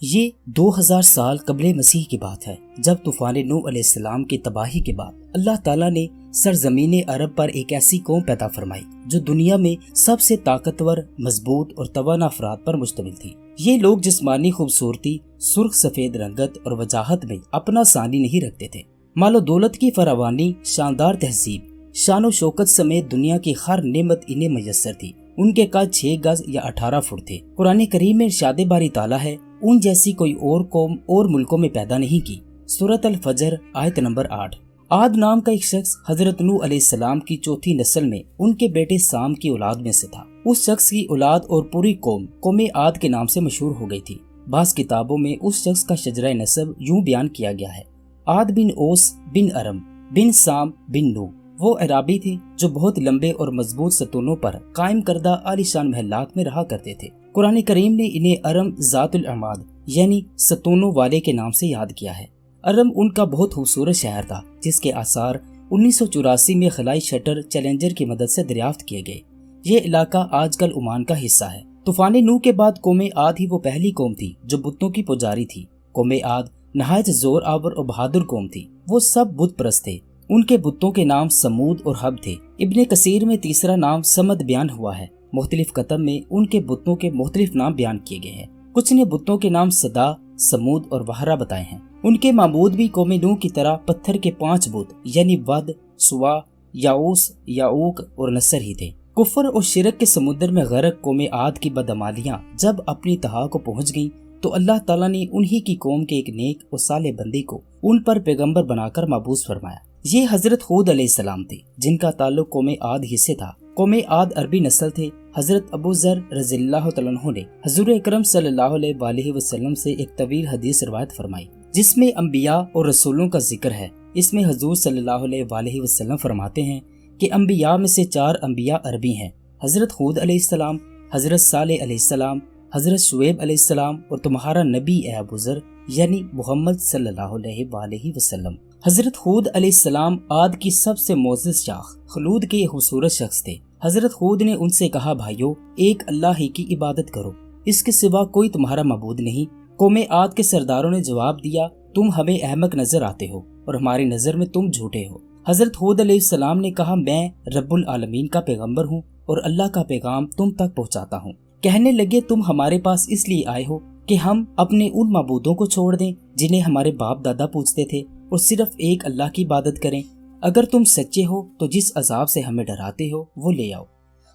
یہ 2000 سال قبل مسیح کی بات ہے، جب طوفان نوح علیہ السلام کی تباہی کے بعد اللہ تعالیٰ نے سرزمین عرب پر ایک ایسی قوم پیدا فرمائی جو دنیا میں سب سے طاقتور، مضبوط اور توانا افراد پر مشتمل تھی۔ یہ لوگ جسمانی خوبصورتی، سرخ سفید رنگت اور وجاہت میں اپنا ثانی نہیں رکھتے تھے۔ مال و دولت کی فراوانی، شاندار تہذیب، شان و شوکت سمیت دنیا کی ہر نعمت انہیں میسر تھی۔ ان کے قد 6 گز یا 18 فٹ تھے۔ قرآن کریم میں ارشاد باری تعالیٰ ہے، ان جیسی کوئی اور قوم اور ملکوں میں پیدا نہیں کی۔ سورۃ الفجر آیت نمبر 8۔ عاد نام کا ایک شخص حضرت نوح علیہ السلام کی چوتھی نسل میں ان کے بیٹے سام کی اولاد میں سے تھا۔ اس شخص کی اولاد اور پوری قوم عاد کے نام سے مشہور ہو گئی تھی۔ بعض کتابوں میں اس شخص کا شجرہ نسب یوں بیان کیا گیا ہے: عاد بن اوس بن ارم بن سام بن نوح۔ وہ عرابی تھے جو بہت لمبے اور مضبوط ستونوں پر قائم کردہ عالیشان محلات میں رہا کرتے تھے۔ قرآن کریم نے انہیں ارم ذات العماد یعنی ستونوں والے کے نام سے یاد کیا ہے۔ ارم ان کا بہت خوبصورت شہر تھا جس کے آثار 1984 میں خلائی شٹر چیلنجر کی مدد سے دریافت کیے گئے۔ یہ علاقہ آج کل عمان کا حصہ ہے۔ طوفان نوح کے بعد قوم عاد ہی وہ پہلی قوم تھی جو بتوں کی پجاری تھی۔ قوم عاد نہایت زور آور اور بہادر قوم تھی۔ وہ سب بت پرست تھے۔ ان کے بتوں کے نام سمود اور حب تھے۔ ابن کثیر میں تیسرا نام سمد بیان ہوا ہے۔ مختلف کتب میں ان کے بتوں کے مختلف نام بیان کیے گئے ہیں۔ کچھ نے بتوں کے نام صدا، سمود اور وہرا بتائے ہیں۔ ان کے معبود بھی قوم نوح کی طرح پتھر کے 5 بت یعنی ود، سوا، یاؤس، یعوق اور نصر ہی تھے۔ کفر اور شرک کے سمندر میں غرق قوم عاد کی بدعمالیاں جب اپنی تہا کو پہنچ گئیں تو اللہ تعالیٰ نے انہی کی قوم کے ایک نیک اور صالح بندے کو ان پر پیغمبر بنا کر مبعوث فرمایا۔ یہ حضرت ہود علیہ السلام تھے جن کا تعلق قوم عاد ہی سے تھا۔ قوم عاد عربی نسل تھے۔ حضرت ابو ذر رضی اللہ تعالیٰ عنہ نے حضور اکرم صلی اللہ علیہ وآلہ وسلم سے ایک طویل حدیث روایت فرمائی جس میں انبیاء اور رسولوں کا ذکر ہے۔ اس میں حضور صلی اللہ علیہ وآلہ وسلم فرماتے ہیں کہ انبیاء میں سے 4 انبیاء عربی ہیں: حضرت ہود علیہ السلام، حضرت صالح علیہ السلام، حضرت شعیب علیہ السلام اور تمہارا نبی اے ابو ذر یعنی محمد صلی اللہ علیہ وآلہ وسلم۔ حضرت ہود علیہ السلام عاد کی سب سے معزز شاخ خلود کے خوبصورت شخص تھے۔ حضرت ہود نے ان سے کہا، بھائیو، ایک اللہ ہی کی عبادت کرو، اس کے سوا کوئی تمہارا معبود نہیں۔ قوم عاد کے سرداروں نے جواب دیا، تم ہمیں احمق نظر آتے ہو اور ہماری نظر میں تم جھوٹے ہو۔ حضرت ہود علیہ السلام نے کہا، میں رب العالمین کا پیغمبر ہوں اور اللہ کا پیغام تم تک پہنچاتا ہوں۔ کہنے لگے، تم ہمارے پاس اس لیے آئے ہو کہ ہم اپنے ان معبودوں کو چھوڑ دیں جنہیں ہمارے باپ دادا پوجتے تھے اور صرف ایک اللہ کی عبادت کریں؟ اگر تم سچے ہو تو جس عذاب سے ہمیں ڈراتے ہو وہ لے آؤ۔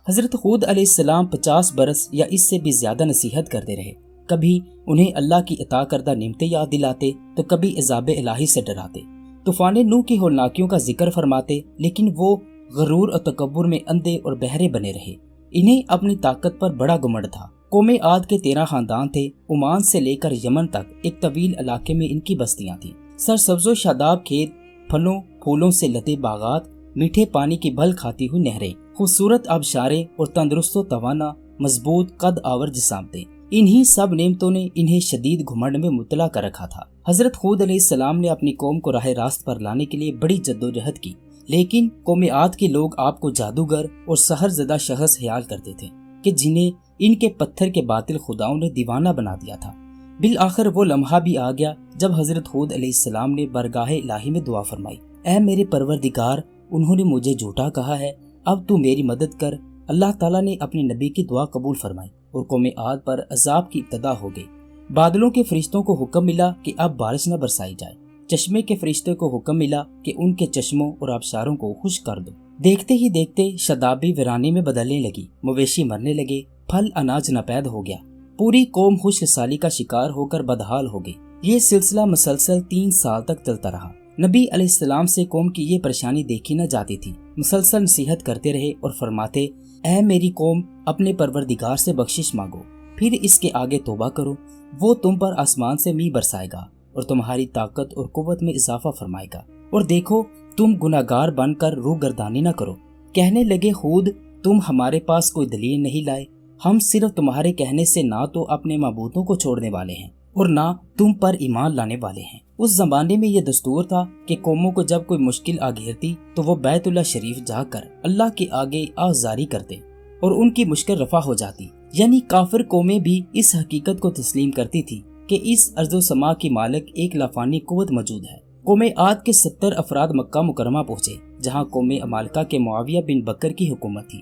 حضرت ہود علیہ السلام 50 برس یا اس سے بھی زیادہ نصیحت کرتے رہے۔ کبھی انہیں اللہ کی عطا کردہ نعمتیں یاد دلاتے تو کبھی عذاب الہی سے ڈراتے۔ طوفان نوح کی ہولناکیوں کا ذکر فرماتے، لیکن وہ غرور اور تکبر میں اندھے اور بہرے بنے رہے۔ انہیں اپنی طاقت پر بڑا گمنڈ تھا۔ قوم عاد کے 13 خاندان تھے۔ عمان سے لے کر یمن تک ایک طویل علاقے میں ان کی بستیاں تھیں۔ سرسبز و شاداب کھیت، پھلوں پھولوں سے لدے باغات، میٹھے پانی کی بھل کھاتی ہوئی نہریں، خوبصورت آبشاریں اور تندرست و توانا مضبوط قد آور جسامتیں۔ انہی سب نعمتوں نے انہیں شدید گھمنڈ میں مبتلا کر رکھا تھا۔ حضرت ہود علیہ السلام نے اپنی قوم کو راہ راست پر لانے کے لیے بڑی جدوجہد کی، لیکن قوم عاد کے لوگ آپ کو جادوگر اور سحر زدہ شخص خیال کرتے تھے کہ جنہیں ان کے پتھر کے باطل خداؤں نے دیوانہ بنا دیا تھا۔ بالآخر وہ لمحہ بھی آ گیا جب حضرت ہود علیہ السلام نے برگاہ الہی میں دعا فرمائی، اے میرے پروردگار، انہوں نے مجھے جھوٹا کہا ہے، اب تو میری مدد کر۔ اللہ تعالیٰ نے اپنے نبی کی دعا قبول فرمائی اور قوم عاد پر عذاب کی ابتدا ہو گئی۔ بادلوں کے فرشتوں کو حکم ملا کہ اب بارش نہ برسائی جائے۔ چشمے کے فرشتے کو حکم ملا کہ ان کے چشموں اور آبشاروں کو خشک کر دو۔ دیکھتے ہی دیکھتے شادابی ویرانے میں بدلنے لگی، مویشی مرنے لگے، پھل اناج ناپید ہو گیا۔ پوری قوم خشک سالی کا شکار ہو کر بدحال ہو گئی۔ یہ سلسلہ مسلسل 3 سال تک چلتا رہا۔ نبی علیہ السلام سے قوم کی یہ پریشانی دیکھی نہ جاتی تھی۔ مسلسل نصیحت کرتے رہے اور فرماتے، اے میری قوم، اپنے پروردگار سے بخشش مانگو، پھر اس کے آگے توبہ کرو، وہ تم پر آسمان سے میہ برسائے گا اور تمہاری طاقت اور قوت میں اضافہ فرمائے گا، اور دیکھو تم گناہگار بن کر روح گردانی نہ کرو۔ کہنے لگے، ہود، تم ہمارے پاس کوئی دلیل نہیں لائے، ہم صرف تمہارے کہنے سے نہ تو اپنے معبودوں کو چھوڑنے والے ہیں اور نہ تم پر ایمان لانے والے ہیں۔ اس زمانے میں یہ دستور تھا کہ قوموں کو جب کوئی مشکل آ گھیرتی تو وہ بیت اللہ شریف جا کر اللہ کے آگے آہذاری کرتے اور ان کی مشکل رفع ہو جاتی۔ یعنی کافر قومیں بھی اس حقیقت کو تسلیم کرتی تھی کہ اس ارض و سما کی مالک ایک لافانی قوت موجود ہے۔ قوم عاد کے 70 افراد مکہ مکرمہ پہنچے، جہاں قوم امالکہ کے معاویہ بن بکر کی حکومت تھی۔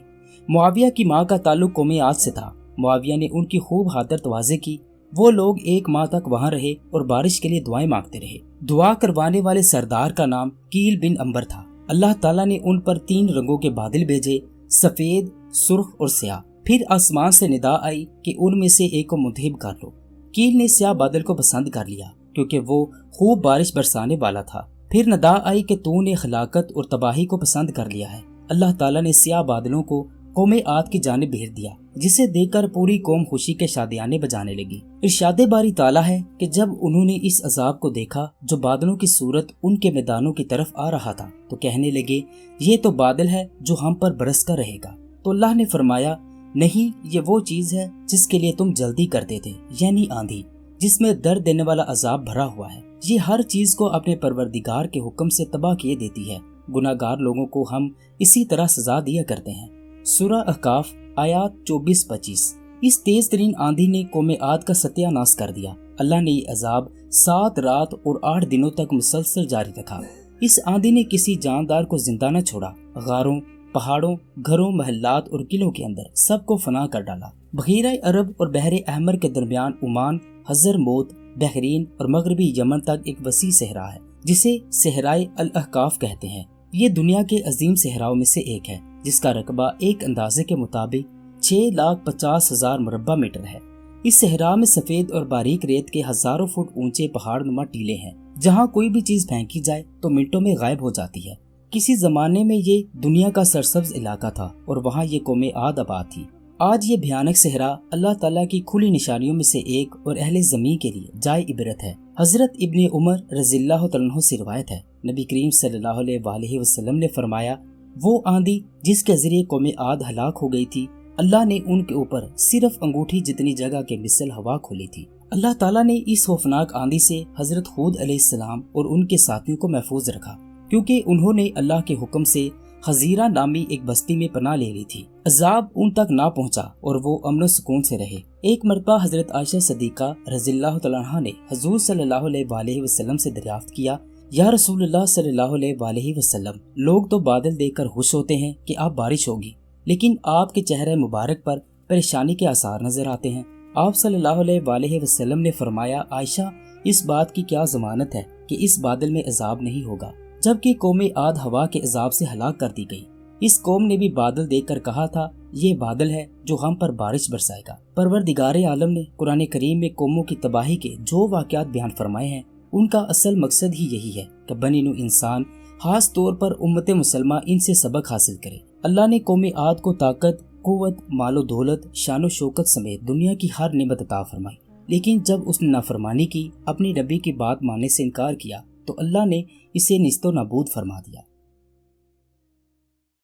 معاویہ کی ماں کا تعلق قوم عاد سے تھا۔ معاویہ نے ان کی خوب خاطر تواضع کی۔ وہ لوگ 1 ماہ تک وہاں رہے اور بارش کے لیے دعائیں مانگتے رہے۔ دعا کروانے والے سردار کا نام کیل بن امبر تھا۔ اللہ تعالیٰ نے ان پر 3 رنگوں کے بادل بھیجے، سفید، سرخ اور سیاہ۔ پھر آسمان سے ندا آئی کہ ان میں سے ایک کو منتخب کر لو۔ کیل نے سیاہ بادل کو پسند کر لیا کیونکہ وہ خوب بارش برسانے والا تھا۔ پھر ندا آئی کہ تو نے ہلاکت اور تباہی کو پسند کر لیا ہے۔ اللہ تعالیٰ نے سیاہ بادلوں کو قوم عاد کی جانب بھیج دیا، جسے دیکھ کر پوری قوم خوشی کے شادیانے بجانے لگی۔ ارشاد باری تعالیٰ ہے کہ جب انہوں نے اس عذاب کو دیکھا جو بادلوں کی صورت ان کے میدانوں کی طرف آ رہا تھا تو کہنے لگے، یہ تو بادل ہے جو ہم پر برس کر رہے گا۔ تو اللہ نے فرمایا، نہیں، یہ وہ چیز ہے جس کے لیے تم جلدی کرتے تھے، یعنی آندھی، جس میں درد دینے والا عذاب بھرا ہوا ہے۔ یہ ہر چیز کو اپنے پروردگار کے حکم سے تباہ کیے دیتی ہے۔ گناہ گار لوگوں کو ہم اسی طرح سزا دیا کرتے ہیں۔ سورہ احقاف آیات 24-25۔ اس تیز ترین آندھی نے قوم عاد کا ستیہ ناش کر دیا۔ اللہ نے یہ عذاب 7 رات اور 8 دنوں تک مسلسل جاری رکھا۔ اس آندھی نے کسی جاندار کو زندہ نہ چھوڑا۔ غاروں، پہاڑوں، گھروں، محلات اور قلعوں کے اندر سب کو فنا کر ڈالا۔ بحیرہ عرب اور بحر احمر کے درمیان عمان، حضر موت، بحرین اور مغربی یمن تک ایک وسیع صحرا ہے جسے صحرائے الاحقاف کہتے ہیں۔ یہ دنیا کے عظیم صحراؤں میں سے ایک ہے جس کا رقبہ ایک اندازے کے مطابق 6,50,000 مربع میٹر ہے۔ اس صحرا میں سفید اور باریک ریت کے ہزاروں فٹ اونچے پہاڑ نما ٹیلے ہیں جہاں کوئی بھی چیز پھینکی جائے تو منٹوں میں غائب ہو جاتی ہے۔ کسی زمانے میں یہ دنیا کا سرسبز علاقہ تھا اور وہاں یہ قوم عاد آباد تھی۔ آج یہ بھیانک صحرا اللہ تعالیٰ کی کھلی نشانیوں میں سے ایک اور اہل زمین کے لیے جائے عبرت ہے۔ حضرت ابن عمر رضی اللہ عنہ سے روایت ہے، نبی کریم صلی اللہ علیہ وسلم نے فرمایا، وہ آندھی جس کے ذریعے قوم عاد ہلاک ہو گئی تھی، اللہ نے ان کے اوپر صرف انگوٹھی جتنی جگہ کے مثل ہوا کھولی تھی۔ اللہ تعالیٰ نے اس خوفناک آندھی سے حضرت ہود علیہ السلام اور ان کے ساتھیوں کو محفوظ رکھا کیونکہ انہوں نے اللہ کے حکم سے خزیرہ نامی ایک بستی میں پناہ لے لی تھی۔ عذاب ان تک نہ پہنچا اور وہ امن و سکون سے رہے۔ ایک مرتبہ حضرت عائشہ صدیقہ رضی اللہ تعالیٰ عنہا نے حضور صلی اللہ علیہ وسلم سے دریافت کیا، یا رسول اللہ صلی اللہ علیہ وسلم، لوگ تو بادل دیکھ کر خوش ہوتے ہیں کہ اب بارش ہوگی، لیکن آپ کے چہرے مبارک پر پریشانی کے آثار نظر آتے ہیں۔ آپ صلی اللہ علیہ وسلم نے فرمایا، عائشہ، اس بات کی کیا ضمانت ہے کہ اس بادل میں عذاب نہیں ہوگا، جبکہ قوم عاد ہوا کے عذاب سے ہلاک کر دی گئی۔ اس قوم نے بھی بادل دیکھ کر کہا تھا، یہ بادل ہے جو ہم پر بارش برسائے گا۔ پروردگار عالم نے قرآن کریم میں قوموں کی تباہی کے جو واقعات بیان فرمائے ہیں، ان کا اصل مقصد ہی یہی ہے کہ بنی نوع انسان، خاص طور پر امت مسلمہ، ان سے سبق حاصل کرے۔ اللہ نے قوم عاد کو طاقت، قوت، مال و دولت، شان و شوکت سمیت دنیا کی ہر نعمت عطا فرمائی، لیکن جب اس نے نافرمانی کی، اپنی نبی کی بات ماننے سے انکار کیا، تو اللہ نے اسے نیست و نابود فرما دیا۔